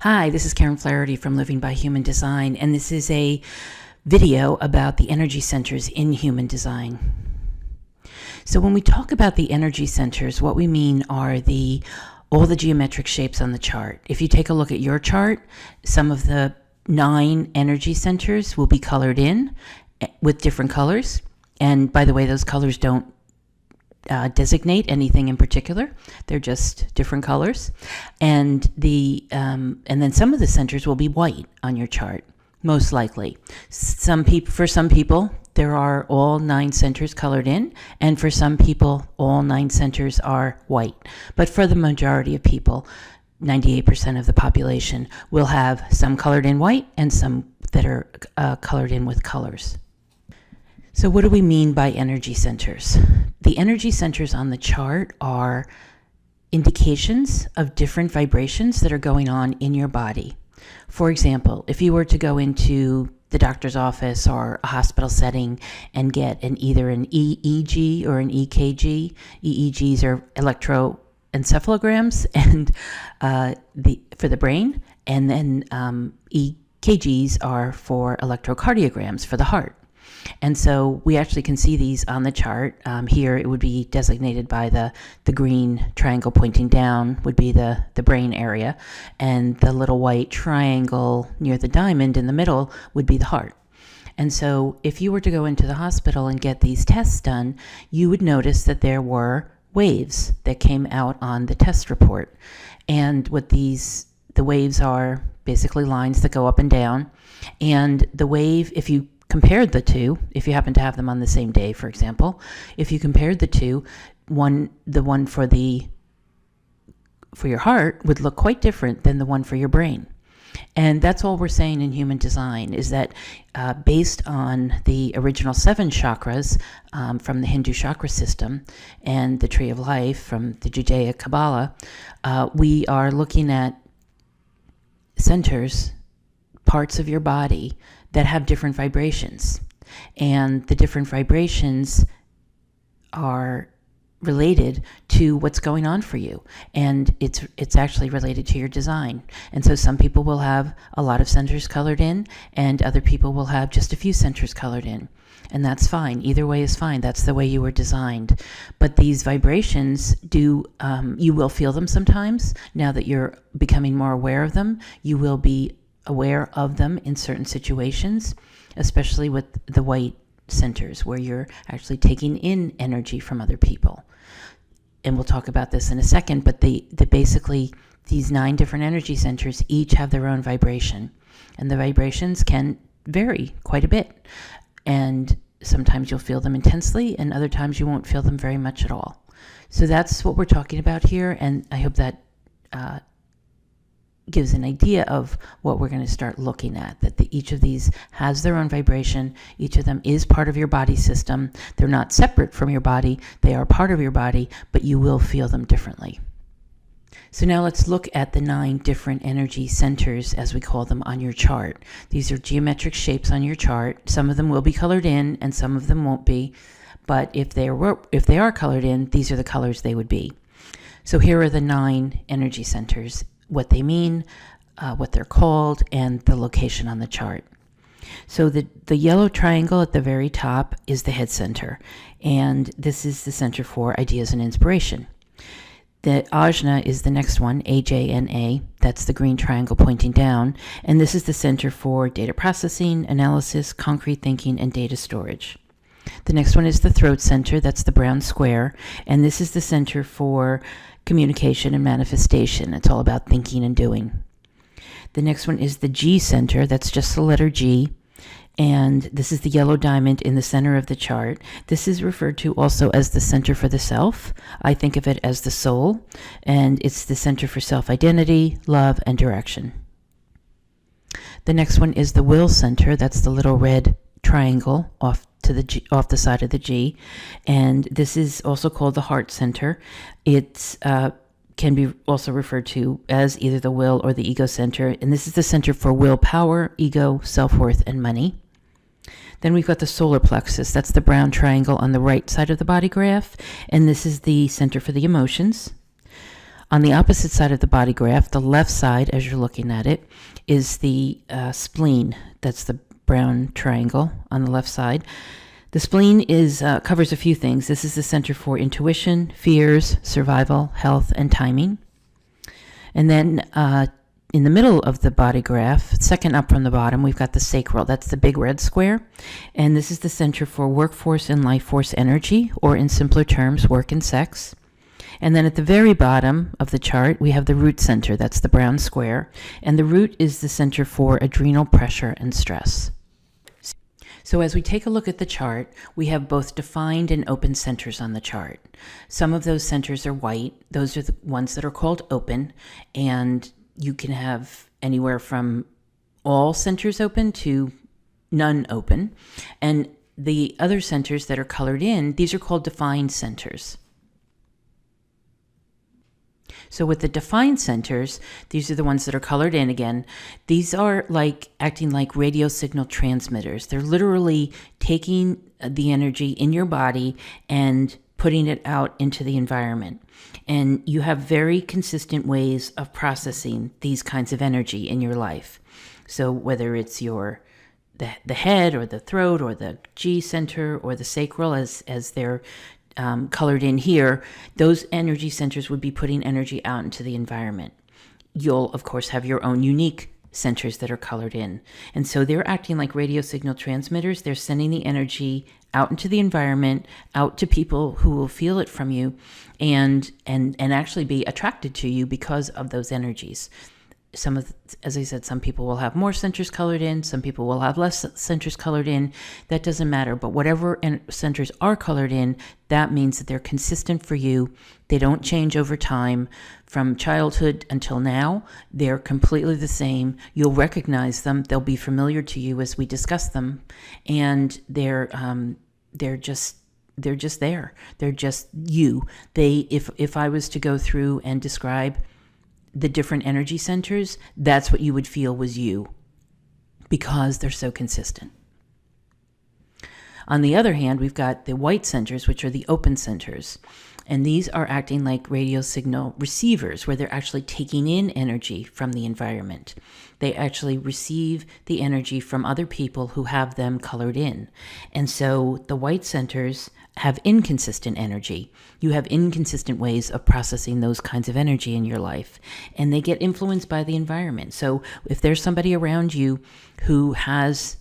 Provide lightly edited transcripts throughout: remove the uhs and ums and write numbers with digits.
Hi, this is Karen Flaherty from Living by Human Design, and this is a video about the energy centers in human design. So when we talk about the energy centers, what we mean are all the geometric shapes on the chart. If you take a look at your chart, some of the 9 energy centers will be colored in with different colors. And by the way, those colors don't designate anything in particular. They're just different colors. And then some of the centers will be white on your chart, most likely. For some people, there are all 9 centers colored in, and for some people, all 9 centers are white. But for the majority of people, 98% of the population will have some colored in white and some that are colored in with colors. So what do we mean by energy centers? The energy centers on the chart are indications of different vibrations that are going on in your body. For example, if you were to go into the doctor's office or a hospital setting and get either an EEG or an EKG, EEGs are electroencephalograms and for the brain, and then EKGs are for electrocardiograms for the heart. And so we actually can see these on the chart. Here it would be designated by the green triangle pointing down would be the brain area, and the little white triangle near the diamond in the middle would be the heart. And so if you were to go into the hospital and get these tests done, you would notice that there were waves that came out on the test report. And the waves are basically lines that go up and down. And the wave, if you compared the two, if you happen to have them on the same day, for example, if you compared the two, the one for your heart would look quite different than the one for your brain. And that's all we're saying in human design, is that based on the original 7 chakras from the Hindu chakra system and the Tree of Life from the Judaic Kabbalah, we are looking at centers, parts of your body that have different vibrations. And the different vibrations are related to what's going on for you. And it's actually related to your design. And so some people will have a lot of centers colored in, and other people will have just a few centers colored in. And that's fine. Either way is fine. That's the way you were designed. But these vibrations you will feel them sometimes. Now that you're becoming more aware of them, you will be aware of them in certain situations, especially with the white centers where you're actually taking in energy from other people. And we'll talk about this in a second, but basically these 9 different energy centers each have their own vibration, and the vibrations can vary quite a bit. And sometimes you'll feel them intensely, and other times you won't feel them very much at all. So that's what we're talking about here, and I hope that gives an idea of what we're going to start looking at, that each of these has their own vibration. Each of them is part of your body system. They're not separate from your body. They are part of your body, but you will feel them differently. So now let's look at the 9 different energy centers, as we call them, on your chart. These are geometric shapes on your chart. Some of them will be colored in and some of them won't be. But if they are colored in, these are the colors they would be. So here are the 9 energy centers, what they mean, what they're called, and the location on the chart. So the yellow triangle at the very top is the head center, and this is the center for ideas and inspiration. The ajna is the next one, AJNA, that's the green triangle pointing down, and this is the center for data processing, analysis, concrete thinking, and data storage. The next one is the throat center, that's the brown square, and this is the center for communication and manifestation. It's all about thinking and doing. The next one is the G center, that's just the letter G, and this is the yellow diamond in the center of the chart. This is referred to also as the center for the self. I think of it as the soul, and it's the center for self-identity, love, and direction. The next one is the will center, that's the little red triangle off the side of the G, and this is also called the heart center. It can be also referred to as either the will or the ego center, and this is the center for willpower, ego, self-worth, and money. Then we've got the solar plexus. That's the brown triangle on the right side of the body graph, and this is the center for the emotions. On the opposite side of the body graph, the left side, as you're looking at it, is the spleen. That's the brown triangle on the left side. The spleen covers a few things. This is the center for intuition, fears, survival, health, and timing. And then in the middle of the body graph, second up from the bottom, we've got the sacral. That's the big red square. And this is the center for workforce and life force energy, or in simpler terms, work and sex. And then at the very bottom of the chart, we have the root center. That's the brown square. And the root is the center for adrenal pressure and stress. So as we take a look at the chart, we have both defined and open centers on the chart. Some of those centers are white. Those are the ones that are called open. And you can have anywhere from all centers open to none open. And the other centers that are colored in, these are called defined centers. So with the defined centers, these are the ones that are colored in again. These are acting like radio signal transmitters. They're literally taking the energy in your body and putting it out into the environment. And you have very consistent ways of processing these kinds of energy in your life. So whether it's the head or the throat or the G center or the sacral as they're colored in here, those energy centers would be putting energy out into the environment. You'll, of course, have your own unique centers that are colored in. And so they're acting like radio signal transmitters. They're sending the energy out into the environment, out to people who will feel it from you and actually be attracted to you because of those energies. As I said, some people will have more centers colored in, some people will have less centers colored in. That doesn't matter. But whatever centers are colored in, that means that they're consistent for you. They don't change over time. From childhood until now, they're completely the same. You'll recognize them. They'll be familiar to you as we discuss them. And they're just there. They're just you. If I was to go through and describe the different energy centers, that's what you would feel was you, because they're so consistent. On the other hand, we've got the white centers, which are the open centers. And these are acting like radio signal receivers, where they're actually taking in energy from the environment. They actually receive the energy from other people who have them colored in. And so the white centers have inconsistent energy. You have inconsistent ways of processing those kinds of energy in your life, and they get influenced by the environment. So if there's somebody around you who has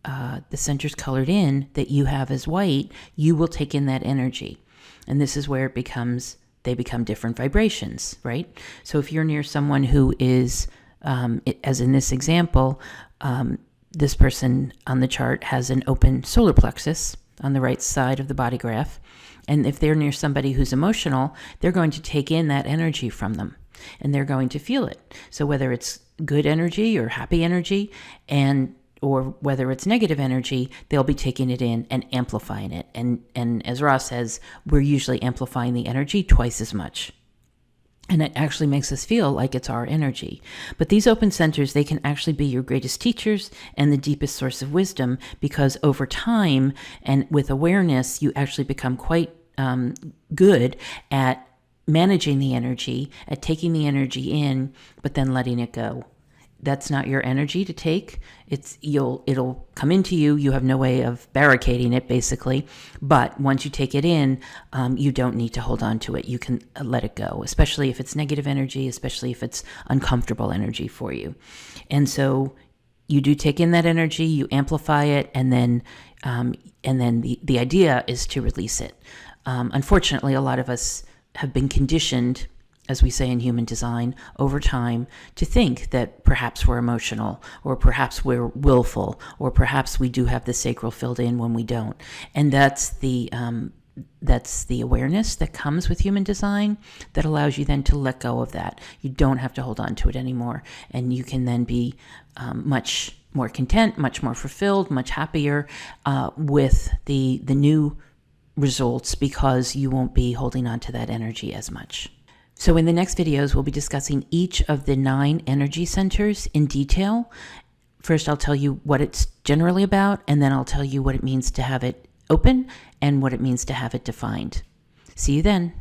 the centers colored in that you have as white, you will take in that energy. And this is where they become different vibrations, right? So if you're near someone who is, as in this example, this person on the chart has an open solar plexus on the right side of the body graph. And if they're near somebody who's emotional, they're going to take in that energy from them and they're going to feel it. So whether it's good energy or happy energy or whether it's negative energy, they'll be taking it in and amplifying it. And as Ross says, we're usually amplifying the energy twice as much. And it actually makes us feel like it's our energy. But these open centers, they can actually be your greatest teachers and the deepest source of wisdom, because over time and with awareness, you actually become quite good at managing the energy, at taking the energy in, but then letting it go. That's not your energy to take. It'll come into you. You have no way of barricading it, basically. But once you take it in, you don't need to hold on to it. You can let it go, especially if it's negative energy, especially if it's uncomfortable energy for you. And so you do take in that energy, you amplify it, and then the idea is to release it. Unfortunately, a lot of us have been conditioned, as we say in human design, over time to think that perhaps we're emotional, or perhaps we're willful, or perhaps we do have the sacral filled in when we don't. And that's the awareness that comes with human design that allows you then to let go of that. You don't have to hold on to it anymore. And you can then be much more content, much more fulfilled, much happier with the new results, because you won't be holding on to that energy as much. So in the next videos, we'll be discussing each of the 9 energy centers in detail. First, I'll tell you what it's generally about, and then I'll tell you what it means to have it open and what it means to have it defined. See you then.